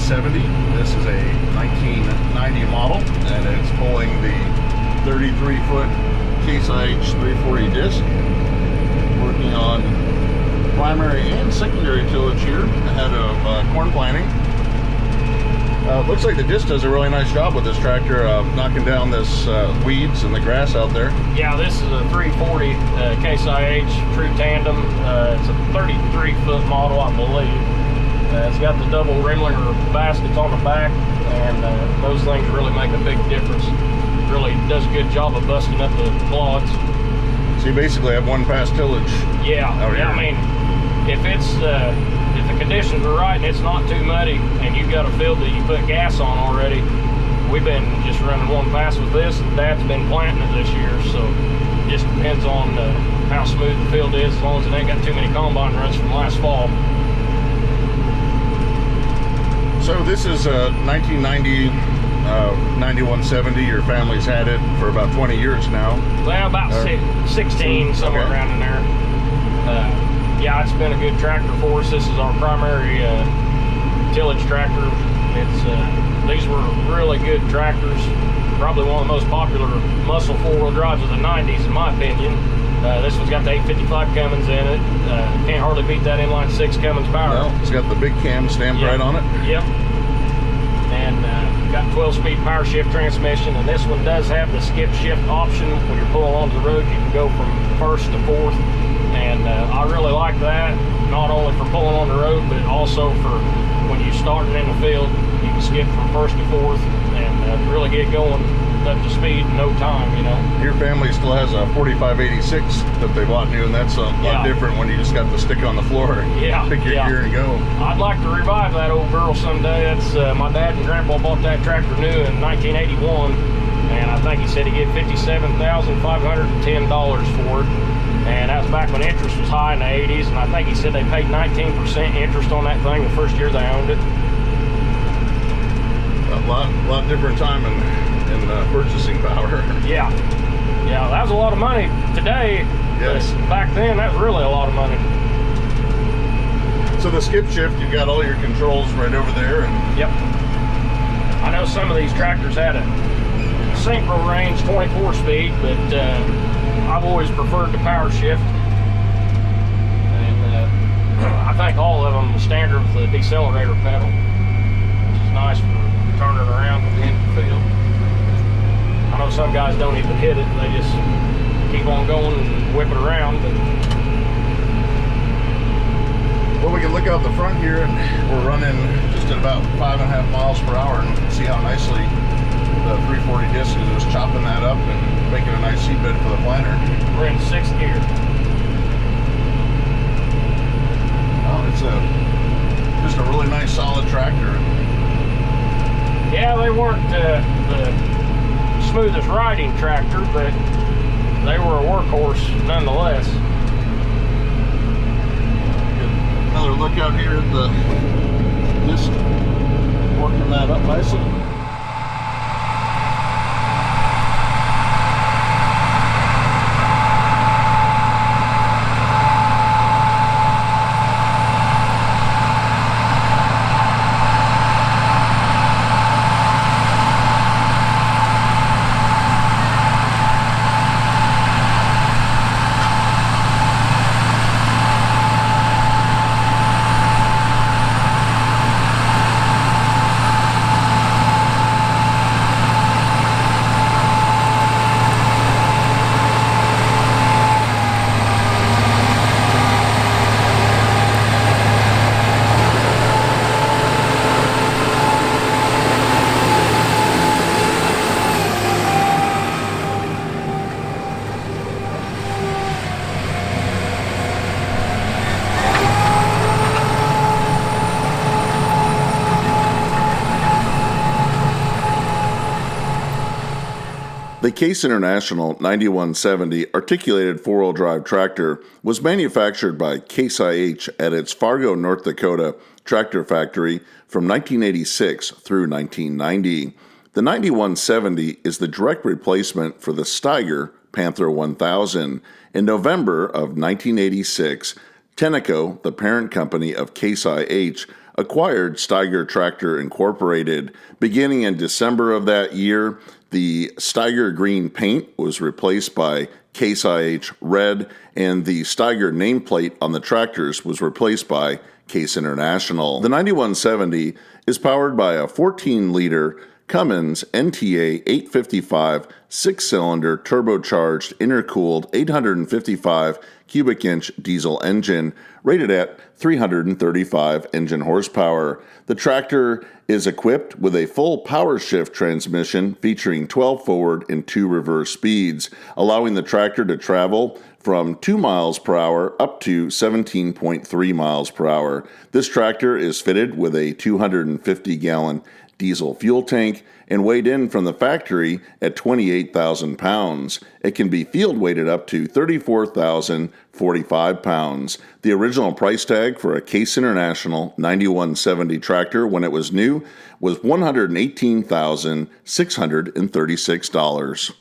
9170. This is a 1990 model, and it's pulling the 33-foot Case IH 340 disc. Working on primary and secondary tillage here ahead of corn planting. Looks like the disc does a really nice job with this tractor, knocking down this weeds and the grass out there. Yeah, this is a 340 Case IH true tandem. It's a 33-foot model, I believe. It's got the double Rimlinger baskets on the back, and those things really make a big difference. Really does a good job of busting up the clods. So you basically have one pass tillage. Yeah, I mean, if the conditions are right and it's not too muddy, and you've got a field that you put gas on already, we've been just running one pass with this, and Dad's been planting it this year, so it just depends on how smooth the field is, as long as it ain't got too many combine runs from last fall. So this is a 1990 9170. Your family's had it for about 20 years now. Well, about 16, somewhere around in there. Yeah, it's been a good tractor for us. This is our primary tillage tractor. These were really good tractors. Probably one of the most popular muscle four-wheel drives of the 90s, in my opinion. This one's got the 855 Cummins in it. Can't hardly beat that inline six Cummins power. No, it's got the big cam stamped right on it. Yep. And got 12-speed power shift transmission, and this one does have the skip shift option. When you're pulling onto the road, you can go from first to fourth, and I really like that, not only for pulling on the road, but also for when you're starting in the field. You can skip from first to fourth and really get going up to speed in no time, you know. Your family still has a 4586 that they bought new, and that's a lot different when you just got the stick on the floor. Pick your gear and go. I'd like to revive that old girl someday. That's my dad and grandpa bought that tractor new in 1981, and I think he said he get $57,510 for it. And that was back when interest was high in the 80s, and I think he said they paid 19% interest on that thing the first year they owned it. A lot different time in purchasing power. Yeah, that was a lot of money today. Yes. But back then, that was really a lot of money. So the skip shift, you've got all your controls right over there. And yep. I know some of these tractors had a synchro range 24 speed, but I've always preferred the power shift. And I think all of them standard with the decelerator pedal, which is nice for turning around at the end of the field. I know some guys don't even hit it, they just keep on going and whip it around. But well, we can look out the front here, and we're running just at about 5.5 miles per hour, and see how nicely the 340 disc is just chopping that up and making a nice seatbed for the planter. We're in 6th gear. Oh, it's just a really nice solid tractor. Yeah, they weren't the smoothest riding tractor, but they were a workhorse nonetheless. Get another look out here at the disc, working that up nicely. The Case International 9170 articulated four-wheel drive tractor was manufactured by Case IH at its Fargo, North Dakota tractor factory from 1986 through 1990. The 9170 is the direct replacement for the Steiger Panther 1000. In November of 1986, Tenneco, the parent company of Case IH, acquired Steiger Tractor Incorporated. Beginning in December of that year, the Steiger green paint was replaced by Case IH red, and the Steiger nameplate on the tractors was replaced by Case International. The 9170 is powered by a 14-liter Cummins NTA 855 6-cylinder turbocharged intercooled 855 cubic inch diesel engine rated at 335 engine horsepower. The tractor is equipped with a full power shift transmission featuring 12 forward and 2 reverse speeds, allowing the tractor to travel from 2 miles per hour up to 17.3 miles per hour. This tractor is fitted with a 250-gallon diesel fuel tank and weighed in from the factory at 28,000 pounds. It can be field weighted up to 34,045 pounds. The original price tag for a Case International 9170 tractor when it was new was $118,636.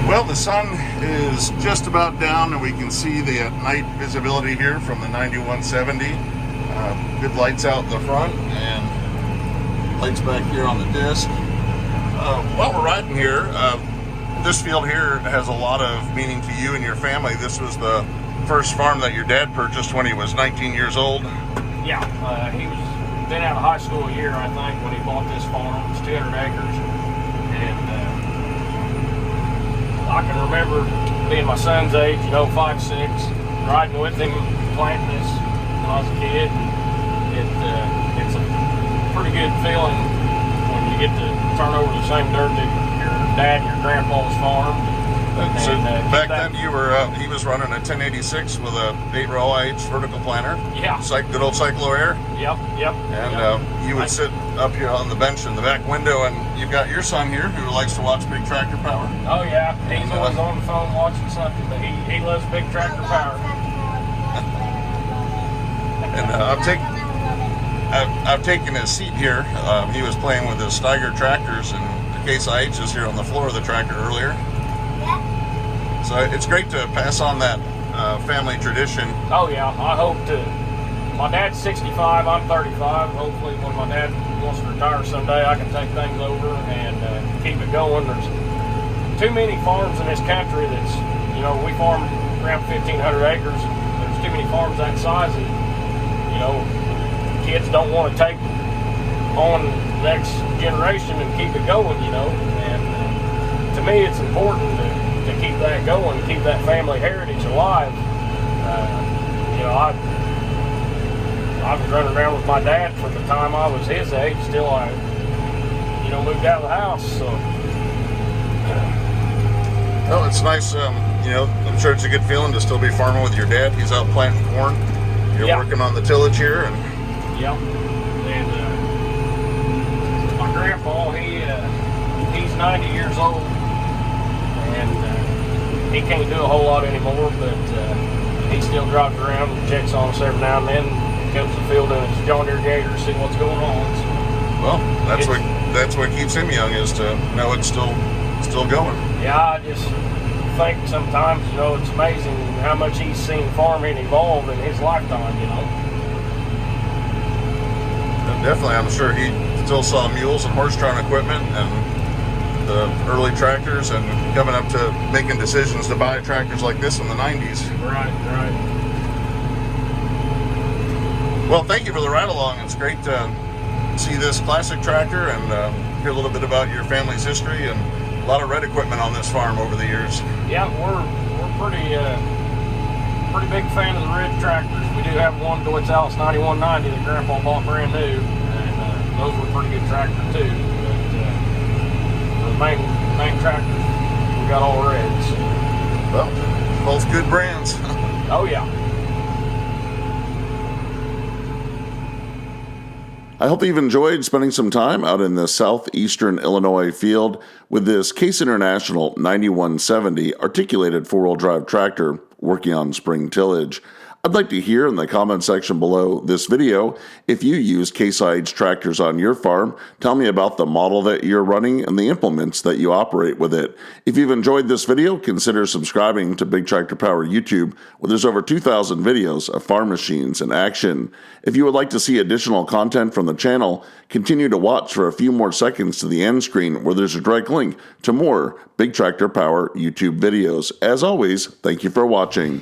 Well, the sun is just about down, and we can see the night visibility here from the 9170. Good lights out in the front, and lights back here on the disc. While we're riding here, this field here has a lot of meaning to you and your family. This was the first farm that your dad purchased when he was 19 years old. Yeah, he was been out of high school a year, I think, when he bought this farm. It's 200 acres, and I can remember being my son's age, 5, 6, riding with him, planting this when I was a kid. It's a pretty good feeling when you get to turn over the same dirt that your dad and your grandpa's farmed. So back then, he was running a 1086 with a 8-row IH vertical planter. Yeah. Good old Cyclo Air. Yep. And you would sit up here on the bench in the back window, and you've got your son here who likes to watch Big Tractor Power. Oh yeah, he's always on the phone watching something, but he loves Big Tractor Power. And I've taken his seat here. He was playing with his Steiger tractors, and the Case IH is here on the floor of the tractor earlier. So it's great to pass on that family tradition. Oh yeah, I hope to. My dad's 65, I'm 35. Hopefully when my dad wants to retire someday, I can take things over and keep it going. There's too many farms in this country that's, we farm around 1,500 acres, and there's too many farms that size that, kids don't want to take on the next generation and keep it going, And to me, it's important to keep that going, keep that family heritage alive. I was running around with my dad from the time I was his age till I, moved out of the house. So, well, it's nice. I'm sure it's a good feeling to still be farming with your dad. He's out planting corn. You're working on the tillage here, and And my grandpa, he's 90 years old, and he can't do a whole lot anymore, but he still drives around and checks on us every now and then. Comes to the field in his John Deere Gator to see what's going on. So, well, that's what keeps him young, is to know it's still going. Yeah, I just think sometimes, it's amazing how much he's seen farming evolve in his lifetime, And definitely, I'm sure he still saw mules and horse-drawn equipment, and the early tractors and coming up to making decisions to buy tractors like this in the 90s. Right. Well, thank you for the ride along. It's great to see this classic tractor and hear a little bit about your family's history and a lot of red equipment on this farm over the years. Yeah, we're pretty big fan of the red tractors. We do have one Deutz Alice 9190 that Grandpa bought brand new, and those were pretty good tractors too. But the main tractors, we got all reds. Well, both good brands. Oh yeah. I hope you've enjoyed spending some time out in the southeastern Illinois field with this Case International 9170 articulated four-wheel drive tractor working on spring tillage. I'd like to hear in the comment section below this video if you use Case IH tractors on your farm. Tell me about the model that you're running and the implements that you operate with it. If you've enjoyed this video, consider subscribing to Big Tractor Power YouTube, where there's over 2,000 videos of farm machines in action. If you would like to see additional content from the channel, continue to watch for a few more seconds to the end screen where there's a direct link to more Big Tractor Power YouTube videos. As always, thank you for watching.